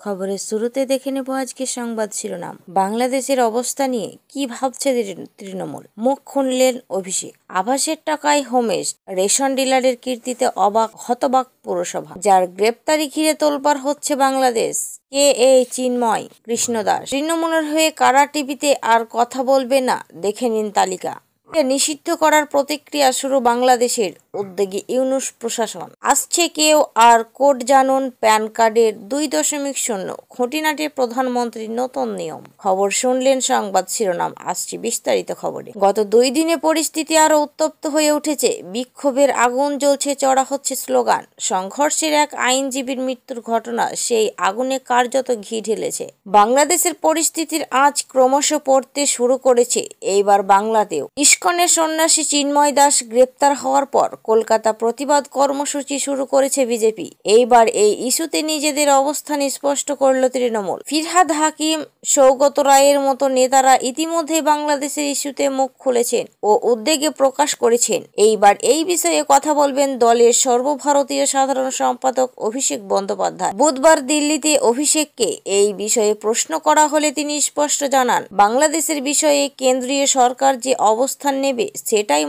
খবরের শুরুতে দেখে নেব আজকের সংবাদ শিরোনাম। বাংলাদেশের অবস্থা নিয়ে কি ভাবছে তৃণমূল? মুখ খুললেন অভিষেক। আবাসের টাকায় হোমেস, রেশন ডিলারের কীর্তিতে হতবাক পুরসভা। যার গ্রেপ্তারি ঘিরে তোলপাড় হচ্ছে বাংলাদেশ। কে এই চিন্ময় কৃষ্ণ দাস? তৃণমূলের হয়ে কারা টিভিতে আর কথা বলবে না? দেখে নিন তালিকা। নিষিদ্ধ করার প্রতিক্রিয়া শুরু বাংলাদেশের উদ্যোগী ইউনূস প্রশাসন। আসছে কেউ আর কোড জানুন প্যান কার্ডের 2.0 খুঁটিনাটি প্রধানমন্ত্রীর নতুন নিয়ম। খবর শুনলেন সংবাদ শিরোনাম, আসছে বিস্তারিত খবরে। গত 2 দিনে পরিস্থিতি আরো উত্তপ্ত হয়ে উঠেছে। বিক্ষোভের আগুন জ্বলছে, চড়া হচ্ছে স্লোগান। সংঘর্ষের এক আইনজীবীর মৃত্যুর ঘটনা সেই আগুনে কার্যত ঘি ঢেলেছে। বাংলাদেশের পরিস্থিতির আঁচ ক্রমশ পড়তে শুরু করেছে এইবার বাংলাতেও। ইস্কনের সন্ন্যাসী চিন্ময় দাস গ্রেপ্তার হওয়ার পর কলকাতা প্রতিবাদ কর্মসূচি শুরু করেছে বিজেপি। এইবার এই ইস্যুতে নিজেদের অবস্থান স্পষ্ট করল তৃণমূল। ফিরহাদ হাকিম, সৌগত রায়ের মতো নেতারা ইতিমধ্যে বাংলাদেশের ইস্যুতে মুখ খুলেছেন ও উদ্বেগে প্রকাশ করেছেন। এইবার এই বিষয়ে কথা বলবেন দলের সর্বভারতীয় সাধারণ সম্পাদক অভিষেক বন্দ্যোপাধ্যায়। বুধবার দিল্লিতে অভিষেককে এই বিষয়ে প্রশ্ন করা হলে তিনি স্পষ্ট জানান, বাংলাদেশের বিষয়ে কেন্দ্রীয় সরকার যে অবস্থান নেবে সেটাই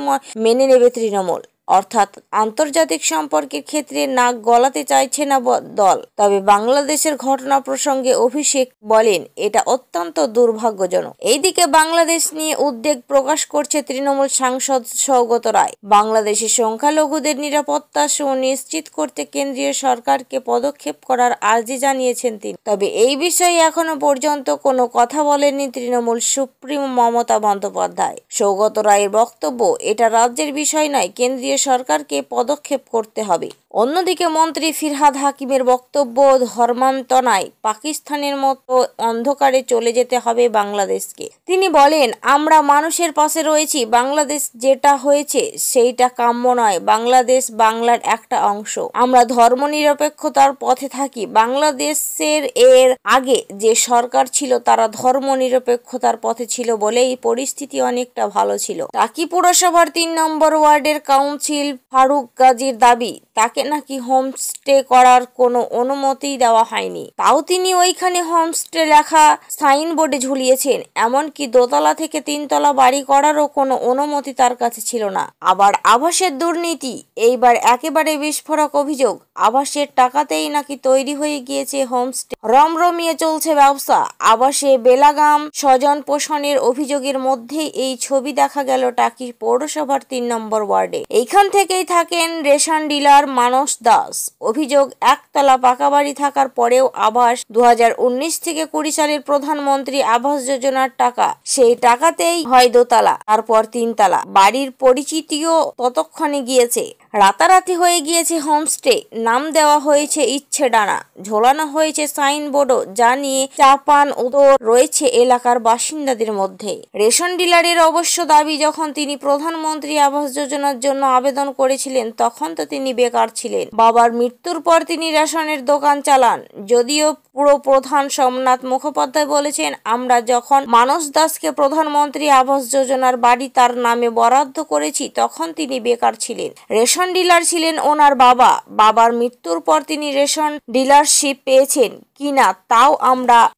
মেনে নেবে তৃণমূল। অর্থাৎ আন্তর্জাতিক সম্পর্কের ক্ষেত্রে নাক গলাতে চাইছে না দল। তবে বাংলাদেশের ঘটনা প্রসঙ্গে অভিষেক বলেন, এটা অত্যন্ত দুর্ভাগ্যজনক। এইদিকে বাংলাদেশ নিয়ে উদ্বেগ প্রকাশ করছে তৃণমূল সাংসদ সৌগত রায়। বাংলাদেশের সংখ্যালঘুদের নিরাপত্তা সুনিশ্চিত করতে কেন্দ্রীয় সরকারকে পদক্ষেপ করার আর্জি জানিয়েছেন তিনি। তবে এই বিষয়ে এখনো পর্যন্ত কোনো কথা বলেননি তৃণমূল সুপ্রিমো মমতা বন্দ্যোপাধ্যায়। সৌগত রায়ের বক্তব্য, এটা রাজ্যের বিষয় নয়, কেন্দ্রীয় সরকারকে পদক্ষেপ করতে হবে। অন্যদিকে মন্ত্রী ফিরহাদ হাকিমের বক্তব্য, ধর্মান্তনায় পাকিস্তানের মতো অন্ধকারে চলে যেতে হবে বাংলাদেশকে। তিনি বলেন, আমরা মানুষের পাশে রয়েছি। বাংলাদেশ যেটা হয়েছে সেইটা কাম্য নয়। বাংলাদেশ বাংলার একটা অংশ। আমরা ধর্মনিরপেক্ষতার পথে থাকি। বাংলাদেশের এর আগে যে সরকার ছিল তারা ধর্মনিরপেক্ষতার পথে ছিল বলেই পরিস্থিতি অনেকটা ভালো ছিল। টাকি পুরসভার 3 নম্বর ওয়ার্ডের কাউন্সিল ফারুক গাজীর দাবি, তাকে নাকি হোমস্টে করার কোনো অনুমতি দেওয়া হয়নি। তাও তিনি ওইখানে হোমস্টে লেখা সাইনবোর্ডে ঝুলিয়েছেন। এমনকি দোতলা থেকে 3 তলা বাড়ি করারও কোনো অনুমতি তার কাছে ছিল না। আবার আবাসের দুর্নীতি, এইবার একেবারে বিস্ফোরক অভিযোগ। আবাসের টাকাতেই নাকি তৈরি হয়ে গিয়েছে হোমস্টে। রমরমিয়ে চলছে ব্যবসা। আবাসে বেলাগাম স্বজন পোষণের অভিযোগের মধ্যেই এই ছবি দেখা গেল টাকি পৌরসভার 3 নম্বর ওয়ার্ডে। এইখান থেকেই থাকেন রেশন ডিলার মানস দাস। অভিযোগ, একতলা পাকা বাড়ি থাকার পরেও আবাস 2019 থেকে 20 সালের প্রধানমন্ত্রী আবাস যোজনার টাকা, সেই টাকাতেই হয় দোতলা, তারপর 3 তলা। বাড়ির পরিচিতিও ততক্ষণে গিয়েছে। রাতারাতি হয়ে গিয়েছে হোমস্টে। নাম দেওয়া হয়েছে ইচ্ছে ডানা, ঝোলানো হয়েছে সাইনবোর্ডও, যা নিয়ে চাপান উত্তর রয়েছে এলাকার বাসিন্দাদের মধ্যে। রেশন ডিলারের অবশ্য দাবি, যখন তিনি প্রধানমন্ত্রী আবাস যোজনার জন্য আবেদন করেছিলেন তখন তো তিনি বেকার ছিলেন। বাবার মৃত্যুর পর তিনি রেশনের দোকান চালান। যদিও পুরো প্রধান সোমনাথ মুখোপাধ্যায় বলেছেন, আমরা যখন মানস দাসকে প্রধানমন্ত্রী আবাস যোজনার বাড়ি তার নামে বরাদ্দ করেছি তখন তিনি বেকার ছিলেন। রেশন ডিলার ছিলেন ওনার বাবা। বাবার মৃত্যুর পর তিনি রেশন ডিলারশিপ পেয়েছেন কিনা তাও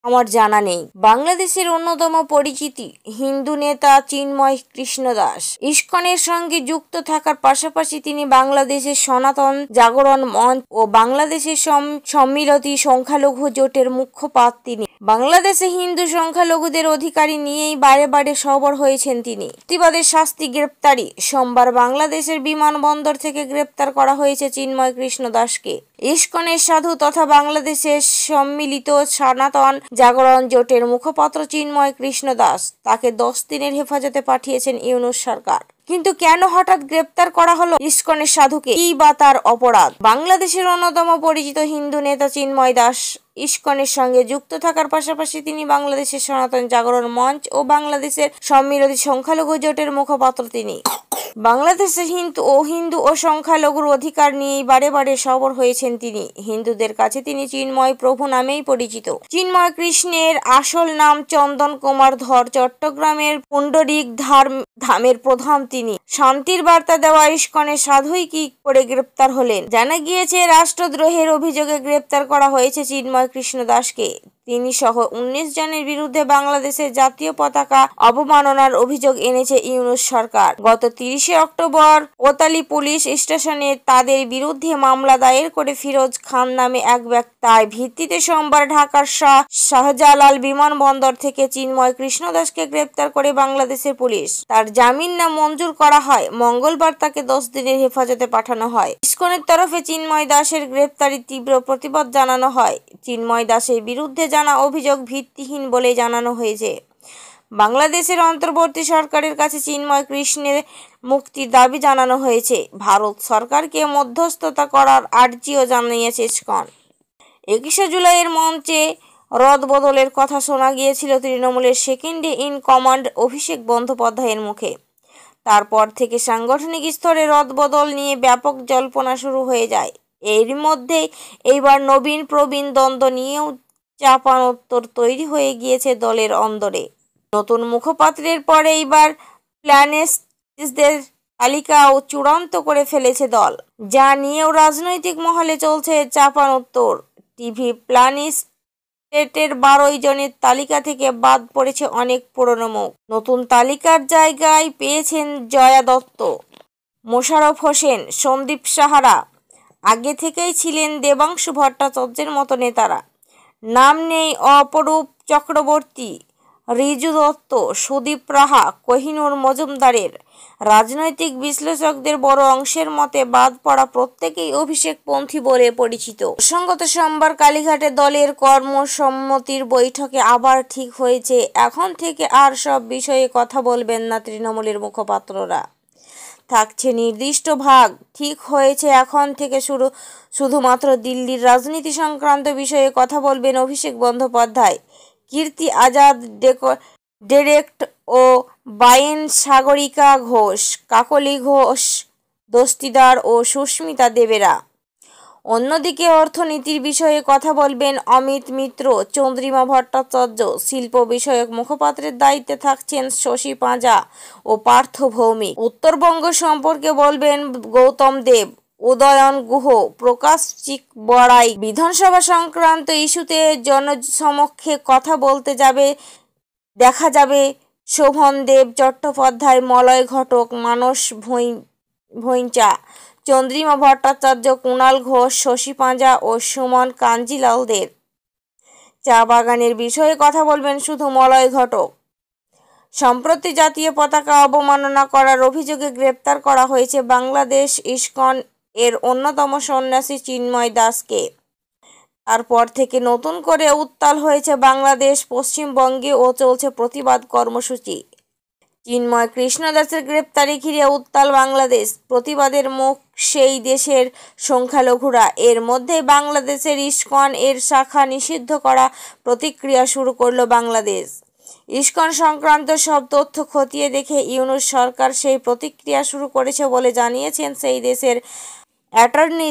আমার জানা নেই। বাংলাদেশের অন্যতম পরিচিতি হিন্দু নেতা চিন্ময় কৃষ্ণ দাস ইস্কনের সঙ্গে যুক্ত থাকার পাশাপাশি তিনি বাংলাদেশের সনাতন জাগরণ মঞ্চ ও বাংলাদেশের সম্মিলিত সংখ্যালঘু জোটের মুখপাত্র তিনি। বাংলাদেশে হিন্দু সংখ্যালঘুদের অধিকারী নিয়েই বারে বারে সরব হয়েছেন তিনি। প্রতিবাদের শাস্তি গ্রেপ্তারি। সোমবার বাংলাদেশের বিমানবন্দর থেকে গ্রেপ্তার করা হয়েছে চিন্ময় কৃষ্ণ দাসকে। ইস্কনের সাধু তথা বাংলাদেশের সম্মিলিত সনাতন জাগরণ জোটের মুখপাত্র চিন্ময় কৃষ্ণ দাস, তাকে 10 দিনের হেফাজতে পাঠিয়েছেন ইউনূস সরকার। কিন্তু কেন হঠাৎ গ্রেপ্তার করা হলো ইস্কনের সাধুকে? কি বা তার অপরাধ? বাংলাদেশের অন্যতম পরিচিত হিন্দু নেতা চিন্ময় দাস ইস্কনের সঙ্গে যুক্ত থাকার পাশাপাশি তিনি বাংলাদেশের সনাতন জাগরণ মঞ্চ ও বাংলাদেশের সম্মিলিত সংখ্যালঘু জোটের মুখপাত্র তিনি। বাংলাদেশে হিন্দু ও সংখ্যালঘুর অধিকার নিয়েই বারে বারে সরব হয়েছেন তিনি। হিন্দুদের কাছে তিনি চিন্ময় প্রভু নামেই পরিচিত। চিন্ময় কৃষ্ণের আসল নাম চন্দন কুমার ধর। চট্টগ্রামের পুণ্ডরিক ধামের প্রধান তিনি। শান্তির বার্তা দেওয়া ইস্কনের সাধুই কি করে গ্রেপ্তার হলেন? জানা গিয়েছে রাষ্ট্রদ্রোহের অভিযোগে গ্রেপ্তার করা হয়েছে চিন্ময় চিন্ময় কৃষ্ণ দাসকে। তিনি সহ 19 জনের বিরুদ্ধে বাংলাদেশের জাতীয় পতাকা অবমাননার অভিযোগ এনেছে ইউনূস সরকার। গত 30 অক্টোবর কোতোয়ালি পুলিশ স্টেশনে তাদের বিরুদ্ধে মামলা দায়ের করে ফিরোজ খান নামে এক ব্যক্তি। তার ভিত্তিতে সোমবার ঢাকার শাহজালাল বিমানবন্দর থেকে চিন্ময় কৃষ্ণ দাসকে গ্রেপ্তার করে বাংলাদেশের পুলিশ। তার জামিন না মঞ্জুর করা হয়। মঙ্গলবার তাকে 10 দিনের হেফাজতে পাঠানো হয়। ইসকনের তরফে চিন্ময় দাসের গ্রেপ্তারে তীব্র প্রতিবাদ জানানো হয়। চিন্ময় দাসের বিরুদ্ধে জানা অভিযোগ ভিত্তিহীন বলে জানানো হয়েছে। বাংলাদেশের অন্তর্বর্তী সরকারের কাছে চিন্ময় কৃষ্ণের মুক্তির দাবি জানানো হয়েছে। ভারত সরকারকে মধ্যস্থতা করার আর্জিও জানিয়েছে ইসকন। 21শে জুলাইয়ের মঞ্চে রদবদলের কথা শোনা গিয়েছিল তৃণমূলের সেকেন্ড ইন কমান্ড অভিষেক বন্দ্যোপাধ্যায়ের মুখে। তারপর থেকে সাংগঠনিক স্তরে রদবদল নিয়ে ব্যাপক জল্পনা শুরু হয়ে যায়। এর মধ্যেই এইবার নবীন প্রবীণ দ্বন্দ্ব নিয়েও চাপানোত্তর তৈরি হয়ে গিয়েছে দলের অন্দরে। নতুন মুখপাত্রের পরে এইবার প্ল্যানেস্টদের তালিকাও চূড়ান্ত করে ফেলেছে দল, যা নিয়েও রাজনৈতিক মহলে চলছে চাপানোত্তর। টিভি প্ল্যানেস্টের 12 জনের তালিকা থেকে বাদ পড়েছে অনেক পুরনো মুখ। নতুন তালিকার জায়গায় পেয়েছেন জয়া দত্ত, মোশাররফ হোসেন, সন্দীপ সাহারা। আগে থেকেই ছিলেন দেবাংশু ভট্টাচার্যের মতো নেতারা। নাম নেই অপরূপ চক্রবর্তী, রিজু দত্ত, সুদীপ রাহা, কোহিনূর মজুমদারের। রাজনৈতিক বিশ্লেষকদের বড় অংশের মতে বাদ পড়া প্রত্যেকেই অভিষেকপন্থী বলে পরিচিত। প্রসঙ্গত সোমবার কালীঘাটে দলের কর্মসম্মতির বৈঠকে আবার ঠিক হয়েছে, এখন থেকে আর সব বিষয়ে কথা বলবেন না তৃণমূলের মুখপাত্ররা। থাকছে নির্দিষ্ট ভাগ। ঠিক হয়েছে এখন থেকে শুধুমাত্র দিল্লির রাজনীতি সংক্রান্ত বিষয়ে কথা বলবেন অভিষেক বন্দ্যোপাধ্যায়, কীর্তি আজাদ, ডেরেক্ট ও বাইন, সাগরিকা ঘোষ, কাকলি ঘোষ দস্তিদার ও সুস্মিতা দেবেরা। অন্যদিকে অর্থনীতির বিষয়ে কথা বলবেন অমিত মিত্র, চন্দ্রিমা ভট্টাচার্য। শিল্প বিষয়ক মুখপাত্রের দায়িত্বে থাকছেন শশী পাঁজা ও পার্থ ভৌমিক। উত্তরবঙ্গ সম্পর্কে বলবেন গৌতম দেব, উদয়ন গুহ, প্রকাশ চিকবড়াই। বিধানসভা সংক্রান্ত ইস্যুতে জনসমক্ষে কথা বলতে দেখা যাবে শোভন দেব চট্টোপাধ্যায়, মলয় ঘটক, মানস ভৈঞ্চা, চন্দ্রিমা ভট্টাচার্য, কুণাল ঘোষ, শশী পাঁজা ও সুমন কাঞ্জিলালদের। চা বাগানের বিষয়ে কথা বলবেন শুধু মলয় ঘটক। সম্প্রতি জাতীয় পতাকা অবমাননা করার অভিযোগে গ্রেপ্তার করা হয়েছে বাংলাদেশ ইসকন এর অন্যতম সন্ন্যাসী চিন্ময় দাসকে। তারপর থেকে নতুন করে উত্তাল হয়েছে বাংলাদেশ, পশ্চিমবঙ্গে ও চলছে প্রতিবাদ কর্মসূচি। চিন্ময় কৃষ্ণ দাসের গ্রেপ্তারি ঘিরে উত্তাল বাংলাদেশ। প্রতিবাদের মুখ সেই দেশের সংখ্যালঘুরা। এর মধ্যে বাংলাদেশের ইসকন এর শাখা নিষিদ্ধ করা প্রতিক্রিয়া শুরু করল বাংলাদেশ। ইসকন সংক্রান্ত সব তথ্য খতিয়ে দেখে ইউনূস সরকার সেই প্রতিক্রিয়া শুরু করেছে বলে জানিয়েছেন সেই দেশের অ্যাটর্নি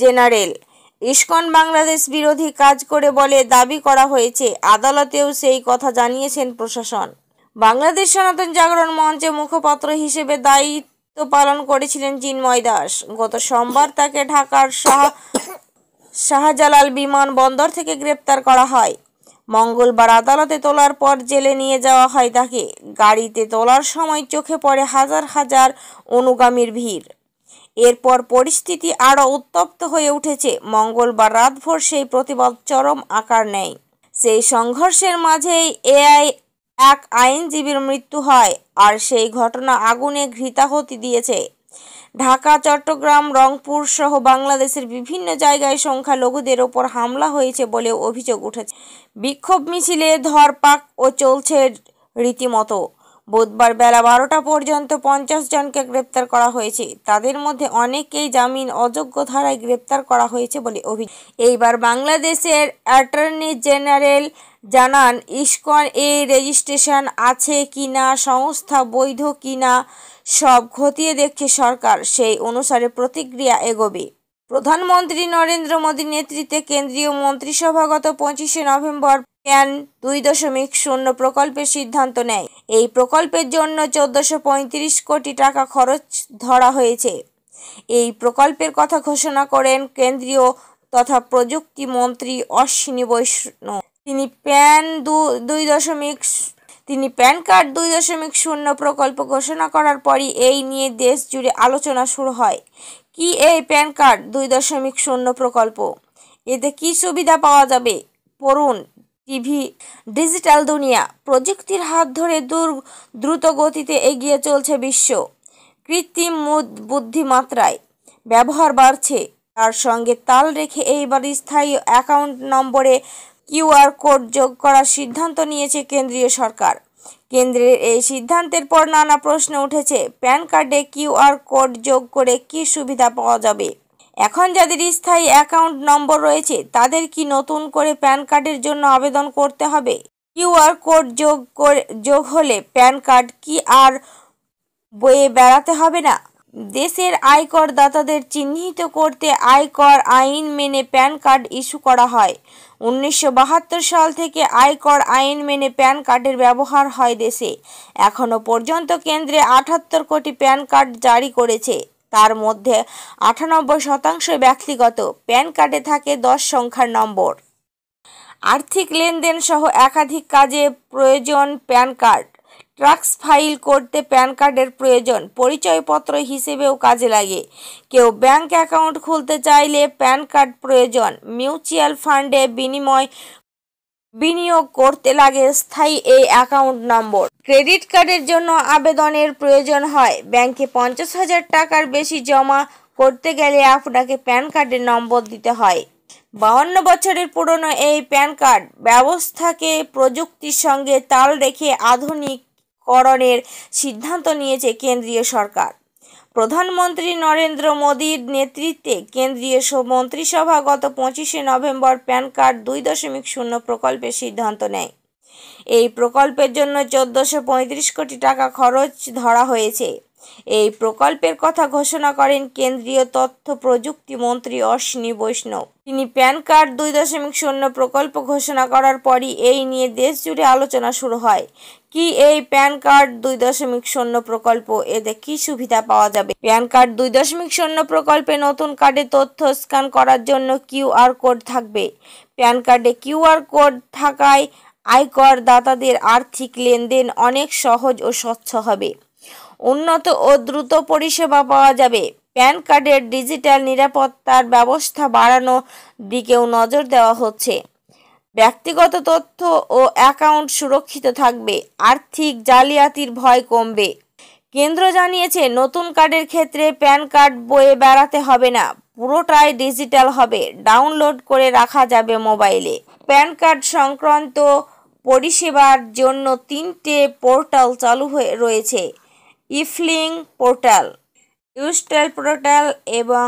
জেনারেল। ইসকন বাংলাদেশ বিরোধী কাজ করে বলে দাবি করা হয়েছে। আদালতেও সেই কথা জানিয়েছেন প্রশাসন। বাংলাদেশ সনাতন জাগরণ মঞ্চের মুখপাত্র হিসেবে দায়িত্ব পালন করেছিলেন চিন্ময় দাস। গত সোমবার তাকে ঢাকার শাহজালাল বিমানবন্দর থেকে গ্রেপ্তার করা হয়। মঙ্গলবার আদালতে তোলার পর জেলে নিয়ে যাওয়া হয় তাকে। গাড়িতে তোলার সময় চোখে পড়ে হাজার হাজার অনুগামীর ভিড়। এরপর পরিস্থিতি আরও উত্তপ্ত হয়ে উঠেছে। মঙ্গলবার রাতভর সেই প্রতিবাদ চরম আকার নেয়। সেই সংঘর্ষের মাঝেই এক আইনজীবীর মৃত্যু হয়, আর সেই ঘটনা আগুনে ঘৃতাহুতি দিয়েছে। ঢাকা, চট্টগ্রাম, রংপুর সহ বাংলাদেশের বিভিন্ন জায়গায় সংখ্যালঘুদের ওপর হামলা হয়েছে বলেও অভিযোগ উঠেছে। বিক্ষোভ মিছিলে ধরপাক ও চলছে রীতিমতো। বুধবার বেলা 12টা পর্যন্ত 50 জনকে গ্রেপ্তার করা হয়েছে। তাদের মধ্যে অনেকেই জামিন অযোগ্য ধারায় গ্রেপ্তার করা হয়েছে বলে অভিযোগ। এইবার বাংলাদেশের অ্যাটর্নি জেনারেল জানান, ইসকন এ রেজিস্ট্রেশন আছে কিনা, সংস্থা বৈধ কিনা সব খতিয়ে দেখছে সরকার। সেই অনুসারে প্রতিক্রিয়া এগোবে। প্রধানমন্ত্রী নরেন্দ্র মোদীর নেতৃত্বে কেন্দ্রীয় মন্ত্রিসভা গত 25শে নভেম্বর প্যান 2.0 প্রকল্পের সিদ্ধান্ত নেয়। এই প্রকল্পের জন্য 1435 কোটি টাকা খরচ ধরা হয়েছে। এই প্রকল্পের কথা ঘোষণা করেন কেন্দ্রীয় তথা প্রযুক্তি মন্ত্রী অশ্বিনী বৈষ্ণব। তিনি প্যান 2.0 প্রকল্প ঘোষণা করার পরই এই নিয়ে দেশ জুড়ে আলোচনা শুরু হয়। কি এই প্যান কার্ড 2.0 প্রকল্প? এতে কি সুবিধা পাওয়া যাবে? পড়ুন টিভি ডিজিটাল দুনিয়া। প্রযুক্তির হাত ধরে দ্রুত গতিতে এগিয়ে চলছে বিশ্ব। কৃত্রিম বুদ্ধিমত্তায় ব্যবহার বাড়ছে। তার সঙ্গে তাল রেখে এইবার স্থায়ী অ্যাকাউন্ট নম্বরে কিউআর কোড যোগ করার সিদ্ধান্ত নিয়েছে কেন্দ্রীয় সরকার। কেন্দ্রের এই সিদ্ধান্তের পর নানা প্রশ্ন উঠেছে। প্যান কার্ডে কিউআর কোড যোগ করে কি সুবিধা পাওয়া যাবে? এখন যাদের স্থায়ী অ্যাকাউন্ট নম্বর রয়েছে তাদের কি নতুন করে প্যান কার্ডের জন্য আবেদন করতে হবে? কিউআর কোড যোগ হলে প্যান কার্ড কি আর বয়ে বেড়াতে হবে না? দেশের আয়কর দাতাদের চিহ্নিত করতে আয়কর আইন মেনে প্যান কার্ড ইস্যু করা হয়। 1972 সাল থেকে আয়কর আইন মেনে প্যান কার্ডের ব্যবহার হয় দেশে। এখনো পর্যন্ত কেন্দ্রে 78 কোটি প্যান কার্ড জারি করেছে। তার মধ্যে 98% ব্যক্তিগত। প্যান কার্ডে থাকে 10 সংখ্যার নম্বর। আর্থিক লেনদেন সহ একাধিক কাজে প্রয়োজন প্যান কার্ড। ট্যাক্স ফাইল করতে প্যান কার্ডের প্রয়োজন। পরিচয়পত্র হিসেবেও কাজে লাগে। কেউ ব্যাংক অ্যাকাউন্ট খুলতে চাইলে প্যান কার্ড প্রয়োজন। মিউচুয়াল ফান্ডে বিনিয়োগ করতে লাগে স্থায়ী এই অ্যাকাউন্ট নম্বর। ক্রেডিট কার্ডের জন্য আবেদনের প্রয়োজন হয়। ব্যাংকে 50,000 টাকার বেশি জমা করতে গেলে আপনাকে প্যান কার্ডের নম্বর দিতে হয়। 52 বছরের পুরনো এই প্যান কার্ড ব্যবস্থাকে প্রযুক্তির সঙ্গে তাল রেখে আধুনিকীকরণের সিদ্ধান্ত নিয়েছে কেন্দ্রীয় সরকার। প্রধানমন্ত্রী নরেন্দ্র মোদীর নেতৃত্বে কেন্দ্রীয় মন্ত্রিসভা গত 25শে নভেম্বর প্যান কার্ড 2.0 প্রকল্পের সিদ্ধান্ত নেয়। এই প্রকল্পের জন্য 1435 কোটি টাকা খরচ ধরা হয়েছে। এই প্রকল্পের কথা ঘোষণা করেন কেন্দ্রীয় তথ্য প্রযুক্তি মন্ত্রী অশ্বিনী বৈষ্ণব। তিনি প্যান কার্ড 2.0 প্রকল্প ঘোষণা করার পরই এই নিয়ে দেশ জুড়ে আলোচনা শুরু হয়। কি এই প্যান কার্ড 2.0 প্রকল্প? এতে কি সুবিধা পাওয়া যাবে? প্যান কার্ড 2.0 প্রকল্পে নতুন কার্ডে তথ্য স্ক্যান করার জন্য কিউআর কোড থাকবে। প্যান কার্ডে কিউআর কোড থাকায় আয়কর দাতাদের আর্থিক লেনদেন অনেক সহজ ও স্বচ্ছ হবে। উন্নত ও দ্রুত পরিষেবা পাওয়া যাবে। প্যান কার্ডের ডিজিটাল নিরাপত্তার ব্যবস্থা বাড়ানোর দিকেও নজর দেওয়া হচ্ছে। ব্যক্তিগত তথ্য ও অ্যাকাউন্ট সুরক্ষিত থাকবে। আর্থিক জালিয়াতির ভয় কমবে। কেন্দ্র জানিয়েছে নতুন কার্ডের ক্ষেত্রে প্যান কার্ড বয়ে বেড়াতে হবে না। পুরোটাই ডিজিটাল হবে। ডাউনলোড করে রাখা যাবে মোবাইলে। প্যান কার্ড সংক্রান্ত পরিষেবার জন্য 3টে পোর্টাল চালু রয়েছে। ইফিলিং পোর্টাল, ইউস্টাল পোর্টাল এবং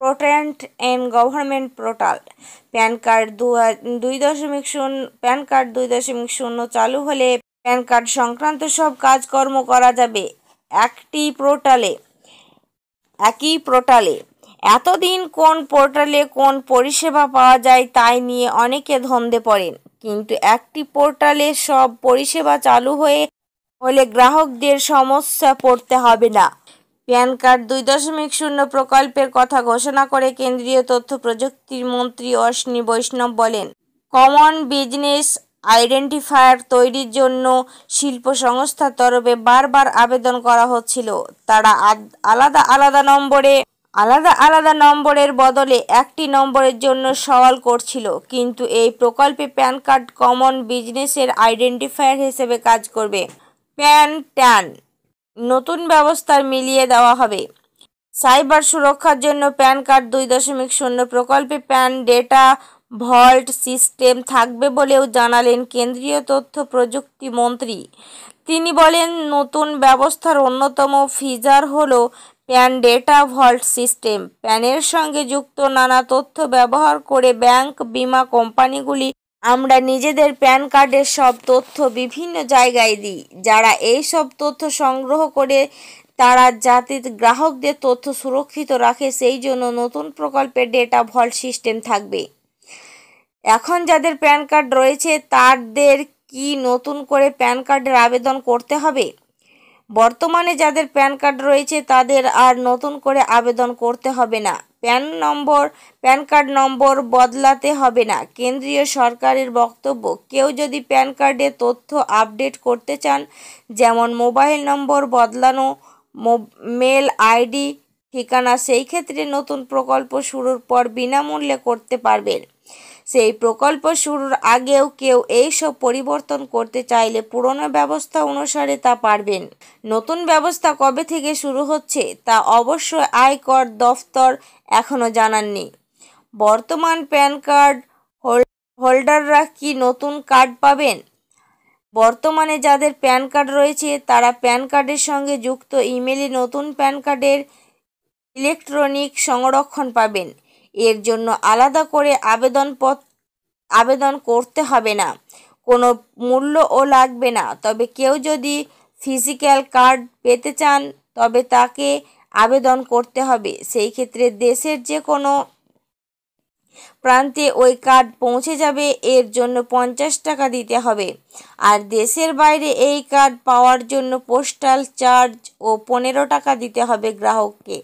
patent and government portal. PAN card 2.0 চালু হলে প্যান কার্ড সংক্রান্ত সব কাজকর্ম করা যাবে একই পোর্টালে। এতদিন কোন পোর্টালে কোন পরিষেবা পাওয়া যায় তাই নিয়ে অনেকে ধন্দে পড়েন, কিন্তু একটি পোর্টালে সব পরিষেবা চালু হলে গ্রাহকদের সমস্যা পড়তে হবে না। প্যান কার্ড 2.0 প্রকল্পের কথা ঘোষণা করে কেন্দ্রীয় তথ্য প্রযুক্তি মন্ত্রী অশ্বিনী বৈষ্ণব বলেন, কমন বিজনেস আইডেন্টিফায়ার তৈরির জন্য শিল্প সংস্থার তরফে বারবার আবেদন করা হচ্ছিল। তারা আলাদা নম্বরের বদলে একটি নম্বরের জন্য সওয়াল করছিল। কিন্তু এই প্রকল্পে প্যান কার্ড কমন বিজনেসের আইডেন্টিফায়ার হিসেবে কাজ করবে। প্যান নতুন ব্যবস্থার মিলিয়ে দেওয়া হবে। সাইবার সুরক্ষার জন্য প্যান কার্ড 2.0 প্রকল্পে প্যান ডেটা ভল্ট সিস্টেম থাকবে বলেও জানালেন কেন্দ্রীয় তথ্য প্রযুক্তি মন্ত্রী। তিনি বলেন, নতুন ব্যবস্থার অন্যতম ফিচার হলো প্যান ডেটা ভল্ট সিস্টেম। প্যানের সঙ্গে যুক্ত নানা তথ্য ব্যবহার করে ব্যাংক, বীমা কোম্পানিগুলি আমরা নিজেদের প্যান কার্ডের সব তথ্য বিভিন্ন জায়গায় দিই। যারা এই সব তথ্য সংগ্রহ করে তারা যাতে গ্রাহকদের তথ্য সুরক্ষিত রাখে সেই জন্য নতুন প্রকল্পে ডেটা ভল্ট সিস্টেম থাকবে। এখন যাদের প্যান কার্ড রয়েছে তাদের কি নতুন করে প্যান কার্ডের আবেদন করতে হবে? বর্তমানে যাদের প্যান কার্ড রয়েছে তাদের আর নতুন করে আবেদন করতে হবে না। প্যান কার্ড নম্বর বদলাতে হবে না। কেন্দ্রীয় সরকারের বক্তব্য, কেউ যদি প্যান কার্ডে তথ্য আপডেট করতে চান, যেমন মোবাইল নম্বর বদলানো, মেল আইডি, ঠিকানা, সেই ক্ষেত্রে নতুন প্রকল্প শুরুর পর বিনামূল্যে করতে পারবেন। সেই প্রকল্প শুরুর আগেও কেউ এইসব পরিবর্তন করতে চাইলে পুরনো ব্যবস্থা অনুসারে তা পারবেন। নতুন ব্যবস্থা কবে থেকে শুরু হচ্ছে তা অবশ্য আয়কর দফতর এখনও জানাননি। বর্তমান প্যান কার্ড হোল্ডাররা কি নতুন কার্ড পাবেন? বর্তমানে যাদের প্যান কার্ড রয়েছে তারা প্যান কার্ডের সঙ্গে যুক্ত ইমেলে নতুন প্যান কার্ডের ইলেকট্রনিক সংরক্ষণ পাবেন। এর জন্য আলাদা করে আবেদন করতে হবে না, কোনো মূল্যও লাগবে না। তবে কেউ যদি ফিজিক্যাল কার্ড পেতে চান তবে তাকে আবেদন করতে হবে। সেই ক্ষেত্রে দেশের যে কোনো প্রান্তে ওই কার্ড পৌঁছে যাবে, এর জন্য 50 টাকা দিতে হবে। আর দেশের বাইরে এই কার্ড পাওয়ার জন্য পোস্টাল চার্জ ও 15 টাকা দিতে হবে গ্রাহককে।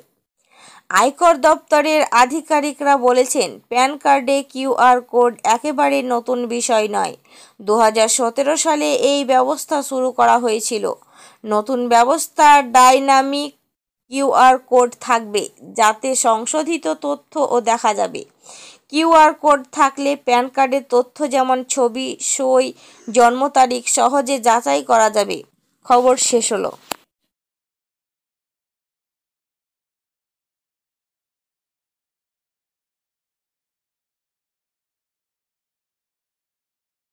আয়কর দপ্তরের আধিকারিকরা বলেছেন, প্যান কার্ডে কিউআর কোড একেবারে নতুন বিষয় নয়। 2017 সালে এই ব্যবস্থা শুরু করা হয়েছিল। নতুন ব্যবস্থা ডাইনামিক কিউআর কোড থাকবে, যাতে সংশোধিত তথ্যও দেখা যাবে। কিউআর কোড থাকলে প্যান কার্ডের তথ্য যেমন ছবি, সই, জন্ম তারিখ সহজে যাচাই করা যাবে। খবর শেষ হলো।